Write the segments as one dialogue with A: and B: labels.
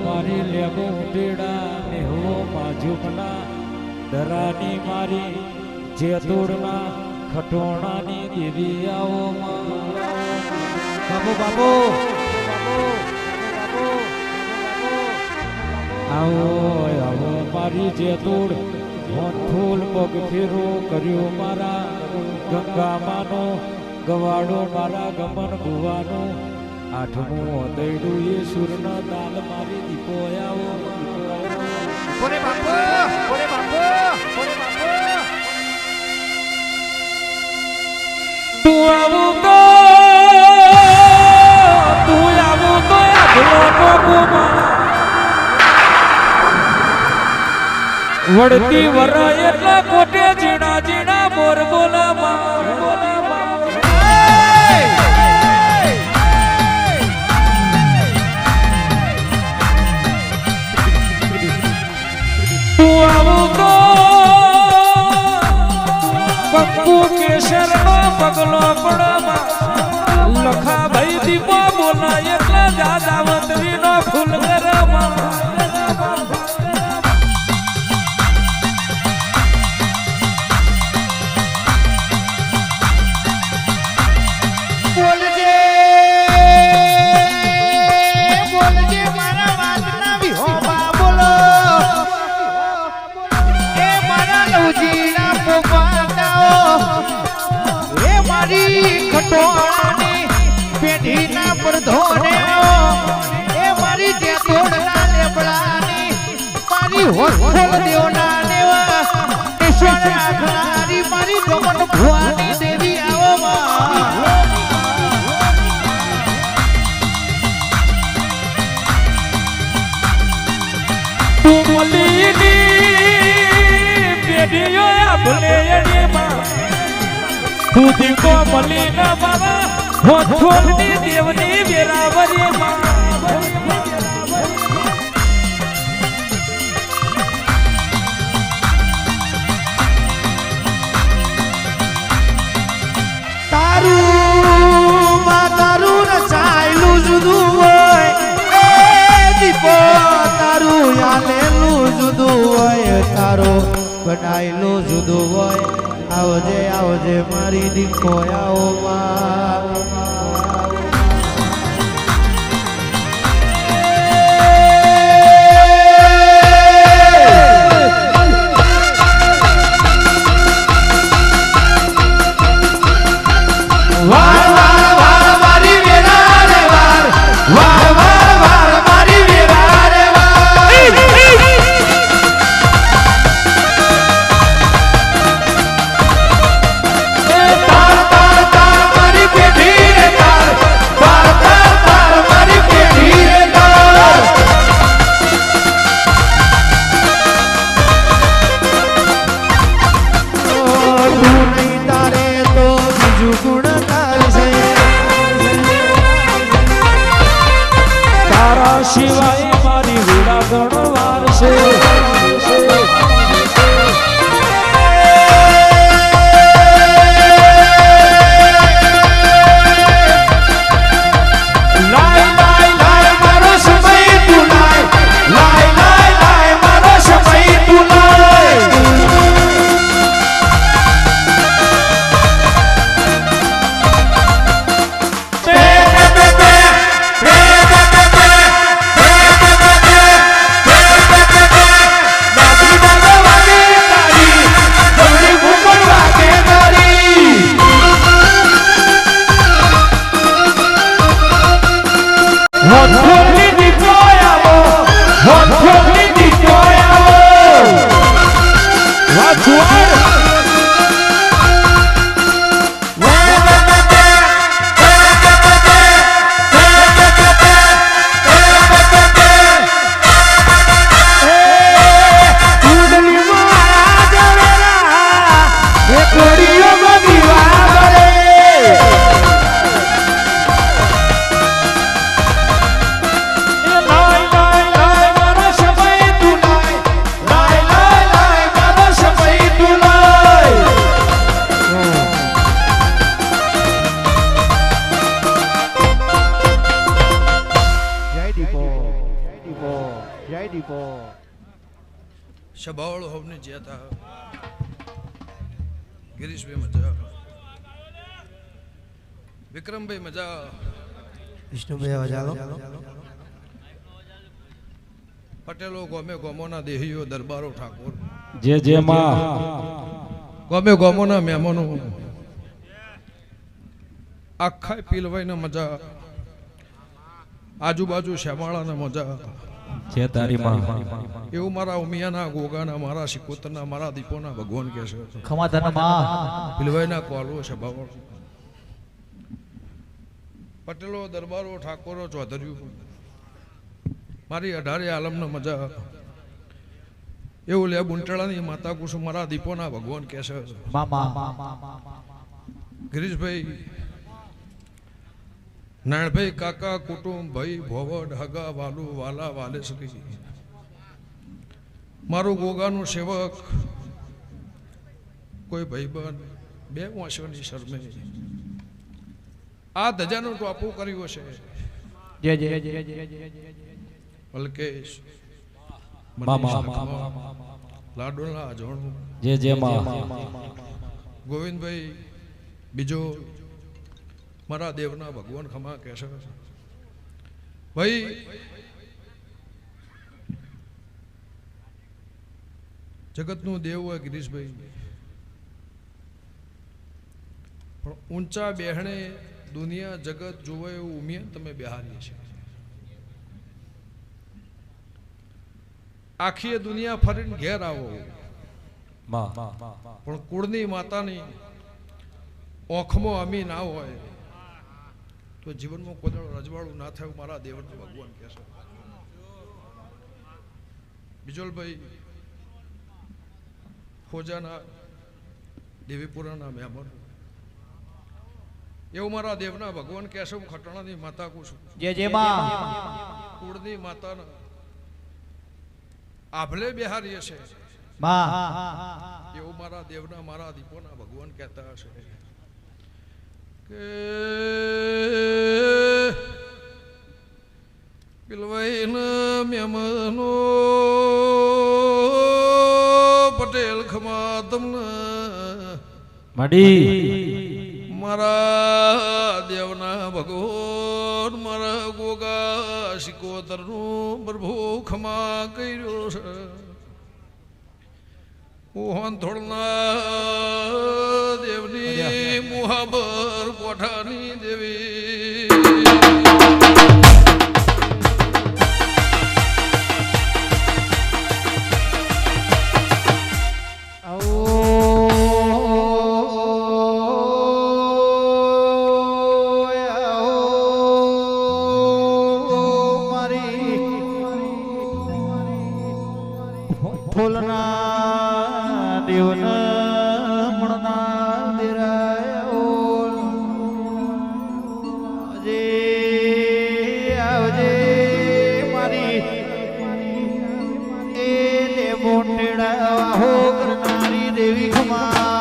A: મારી લેબો ઉટેડા ને હો માજુકના દરાની મારી જેતોડના ખટોણાની દેવી આવો બાબો બાબો આવો આવો મારી જેતોડ મોથુલ પગ ફેરો કર્યો મારા ગંગામાનો ગવાડો મારા ગમન ભુવાનો આઠમું દૈડું એ સુરના તાલ મારી દીપો આવો
B: બોલે બાપો બોલે બાપો બોલે બાપો
A: તું આવું તો વડતી વરા એટલા કોટે જીણા જીણા મોર બોલા તું આવું તો પપ્પુ કેસર નો પગલો પડમાં લખા ભાઈ દીપો બોલા એટલા દાદાવતરી નો ફૂલ ગરમા
B: બોલજે બોલજે મારા વાતના વિહોબા બોલો એ મારા લવજીના પોપાટાઓ એ મારી ખટોળાની પેઢીના પરધોને એ મારી જેતોડના લેબડાની મારી હોસ્ટેલ દેવના દેવા ઈશ્વર રાખનારી મારી ગમન ભુવાની દેવી આવો
A: પેઢીઓ ભલે તું દીકો મળી ના બાબા હોઠોલની દેવની વેરાવરી
B: તારું રચાયેલું જુદું હોય એ દીપો તારું યાલેલું જુદું હોય તારો બનાયેલું જુદું હોય આવજે આવજે મારી દીકો આવો દીપો જય દીપો
C: શબાવળ હોવને જ્યાં ગિરીશભાઈ મજા વિક્રમભાઈ મજા
B: વિષ્ણુભાઈ વજાલો
C: પટેલો ગોમે ગોમોના દેહીઓ દરબારો ઠાકોર
A: જે જે માં
C: ગોમે ગોમોના મહેમાનો આખા પીલવાઈના મજા આજુબાજુ શ્યામાળાના મજા
A: જે તારી માં
C: એવું મારા ઉમિયાના ગોગાના મારા શિકોતરના મારા દીપોના ભગવાન કહે છે
B: ખમાધન માં
C: પીલવાઈના કોલો છે બાવળ પટેલો દરબારો ઠાકોરો ચૌધરીઓ મારી 18 આલમનો મજા એવું લે બુંટળાની માતા કુસુમ મારા દીપોના ભગવાન કહે છે ગિરીશભાઈ નાણભાઈ કાકા કુટુંબ ભાઈ ભોવડ હગા વાલુ વાલા વાલેશ્રી મારું ગોગાનું સેવક કોઈ ભાઈબંધ બે વાંસોની શરમે આ ધજાનું ટોપું કર્યું છે
B: જય જય જય
C: અલ્કેશ
A: મામા
C: લાડોલા અજોણું
A: જે જે માં
C: ગોવિંદભાઈ બીજો મારા દેવના ભગવાન ખમા કહેશે ભાઈ જગતનું દેવ હોય ગિરીશભાઈ પણ ઊંચા બેહણે દુનિયા જગત જોવે એવું ઉમિયા તમે બેહારીએ છે આખી દુનિયા ફરીને ઘેર આવો પણ કુળની માતાની ઓખમાં અમી ના હોય તો જીવનમાં કોઈ રજવાડું ના થાય મારા દેવનું ભગવાન કહેશે બિજોલભાઈ ખોજાના દેવીપુરાના મહેમાન એવું મારા દેવના ભગવાન કહેશે હું ખટાણાની માતા કહું છું
B: જય જય માં
C: કુળની માતાના આભલે બિહારી હશે એવું મારા દેવના મારા દીપોના ભગવાન કહેતા હશે કે પિલવાઈના મહેમાનો પટેલ ખમા તમને
A: મડી
C: મારા દેવના ભગવાન મારા ગોગા શિકોતરનું પ્રભુ ખમા કર્યો છે મોહન થોડના દેવની મુહાબર કોઠાની દેવી
B: ફૂલના દેવના મણના દેરાય આવજે મારી એ દેવો ટેડા હો કરનારી દેવી ખમાતા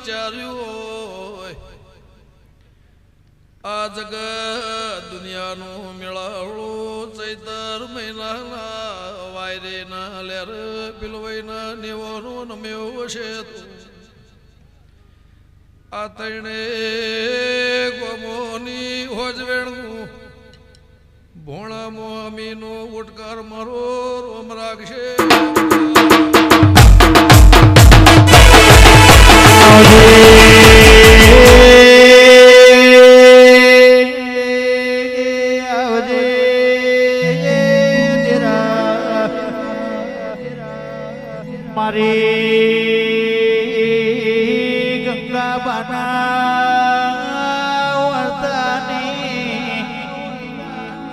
B: વિચાર્યું આ જગત દુનિયાનું મેળાવડું ચૈતર મહિનાના વાયરેના લેર પિલવાઈના નેવાનું નમ્યો છે આ તણે ગોમોની હોજવેણું ભોણા મોમીનો ઉટકાર મારો રોમ રાખશે મારી
D: ટીકા બનાવતાની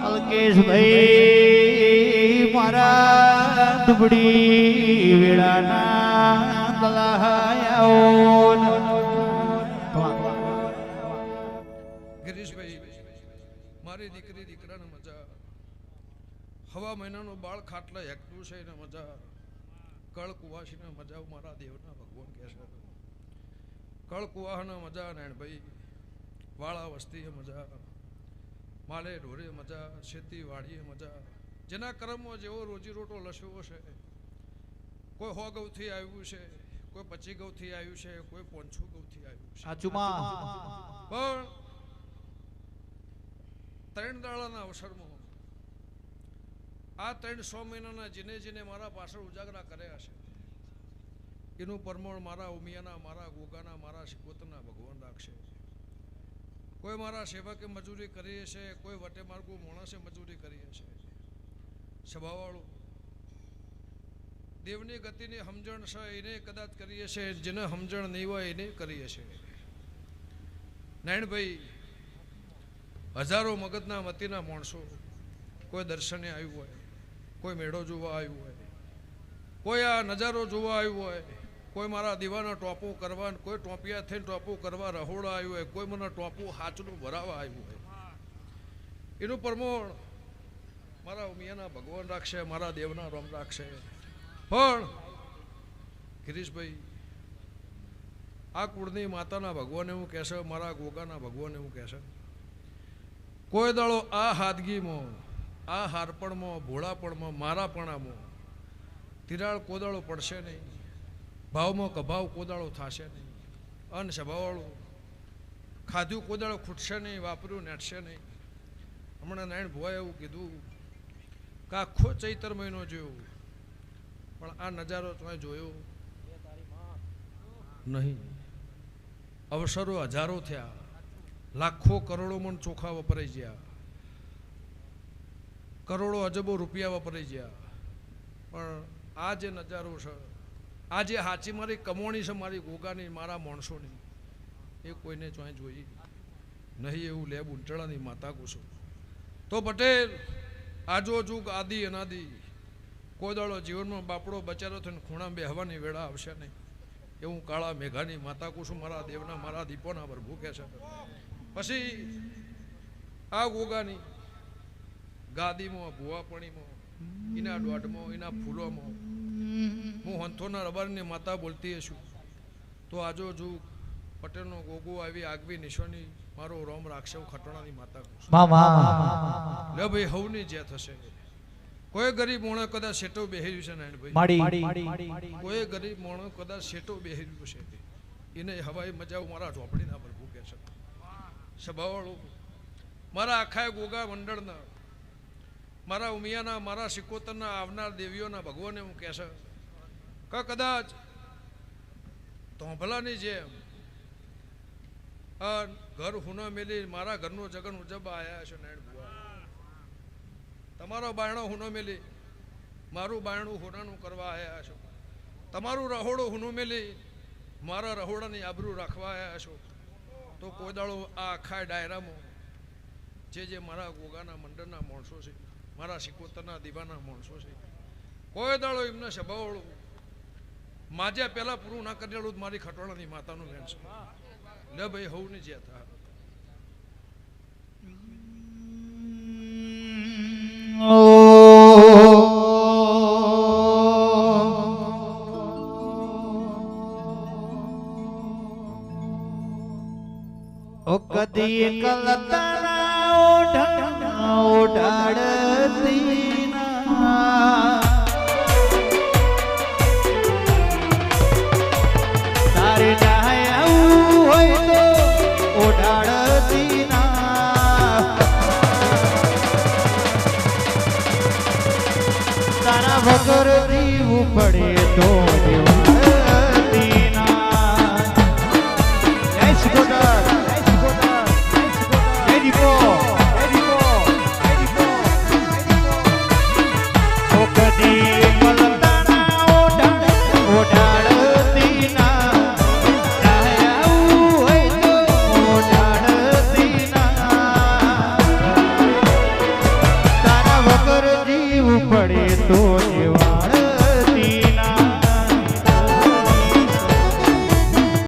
D: અલ્કેશભાઈ મારા દુબડી વેળાના દલાયાઓ
C: ગિરીશભાઈ મારી દીકરી દીકરાને મજા હવા મહિનાનું બાળ ખાટલા હેકતું છે એને મજા કળ કુવાસીને મજા મારા દેવના ભગવાન કહે છે કળ કુવાહના મજા નાયણભાઈ વાળા વસ્તીએ મજા માલે ઢોરે મજા ખેતી વાડીએ મજા જેના કર્મમાં જેવો રોજીરોટો લસ્યો છે કોઈ 100 ગૌથી આવ્યું છે કોઈ 25 ગૌથી આવ્યું છે કોઈ 500 ગૌથી આવ્યું છે
D: સાચુમાં
C: પણ 3 દાડાના અવસરમાં આ 300 મહિનાના જેને જેને મારા પાછળ ઉજાગરા કર્યા છે એનું પરમોણ મારા ઉમિયાના મારા ગોગાના મારા શિકોતરના ભગવાન રાખશે કોઈ મારા સેવકે મજૂરી કરીએ છે કોઈ વટે માર્ગુ માણસે મજૂરી કરીએ છે સ્વભાવવાળું દેવની ગતિની સમજણ છે એને કદાચ કરીએ છે જેને સમજણ નહીં હોય એને કરીએ છે નાયણભાઈ હજારો મગજના મતીના માણસો કોઈ દર્શને આવ્યું હોય કોઈ મેળો જોવા આવ્યું હોય કોઈ આ નજારો જોવા આવ્યું હોય કોઈ મારા દીવાના ટોપો કરવા કોઈ ટોપિયા થઈને ટોપો કરવા રહોડા આવ્યું હોય કોઈ મને ટોપું હાચનું ભરાવા આવ્યું હોય એનું પ્રમોણ મારા ઉમિયાના ભગવાન રાખશે મારા દેવના રામ રાખશે પણ ગિરીશભાઈ આ કુળની માતાના ભગવાન એવું કહેશે મારા ગોગાના ભગવાન એવું કહેશે કોઈ દાડો આ હાદગીમાં આ હારપણમાં ભોળાપણમાં મારાપણામાં તિરાડ કોદાળો પડશે નહીં ભાવમાં કભાવ કોદાળો થશે નહીં અન સ્વભાવવાળું ખાધું કોદાળો ખૂટશે નહીં વાપર્યું નેટશે નહીં હમણાં નારાયણ ભુવાએ એવું કીધું કે આખો ચૈતર મહિનો જોયો પણ આ નજારો તમે જોયો નહીં અવસરો હજારો થયા લાખો કરોડો મણ ચોખા વપરાઈ ગયા કરોડો અજબો રૂપિયા વપરાઈ ગયા પણ આ જે નજારો છે આ જે હાચી મારી કમોણી છે મારી ગોગાની મારા માણસોની એ કોઈને ચોય જોઈ નહીં એવું લેબ ઉંટળાની માતા કુસો તો પટેલ આજો જુગ આદિ અનાદિ કોઈ દાડો જીવનમાં બાપડો બચારો થઈને ખૂણા બેહવાની વેળા આવશે નહીં એવું કાળા મેઘાની માતા કુસુમ મારા દેવના મારા દીપોના પર ભૂખે છે પછી આ ગોગાની ગાદીમાં ભુવાપણીમાં એના દોઢમાં એના ફૂલોમાં હું હંથોના રબારની માતા બોલતી હશું તો આજો જુગ પટેલનો ગોગો આવી આગવી નિશાની મારો રોમ રાખશે ખટોણાની માતા લે ભાઈ હવની જે થશે કોઈ ગરીબ મોણો કદાચ શેટો બેહર્યું છે નારાયણભાઈ કોઈ ગરીબ મોણો કદાચ શેટો બેહર્યું છે એને હવાઈ મજા મારા ઝોપડીના પર ભૂકે છે સ્વભાવવાળું મારા આખા ગોગા મંડળના મારા ઉમિયાના મારા શિકોતરના આવનાર દેવીઓના ભગવાને હું કહેશે કે કદાચ ધોંભલાની જેમ આ ઘર હુનો મેલી મારા ઘરનું જગન ઉજબા આવ્યા છે નારાયણ ભુવા તમારો બાયણો હુનો મેલી મારું બાયણું હુનાનું કરવા આવ્યા છો તમારું રહોડું હુનું મેલી મારા રહોડાની આબરૂ રાખવા આવ્યા છો તો કોઈ દાડો આ આખા ડાયરામાં જે મારા ગોગાના મંડળના માણસો છે મારા શિકોતરના દીવાના માણસો છે કોઈ દાડો એમને સ્વભાવવાળું માજ્યા પહેલાં પૂરું ના કરેલું મારી ખટોણાની માતાનું લેન છે લે ભાઈ હવની જે થા
D: ઓ કદી કલતના ઓઢાડતી ના તારે આવું હોય તો ઓઢાડતી ના તારા વગર જીવું પડે તો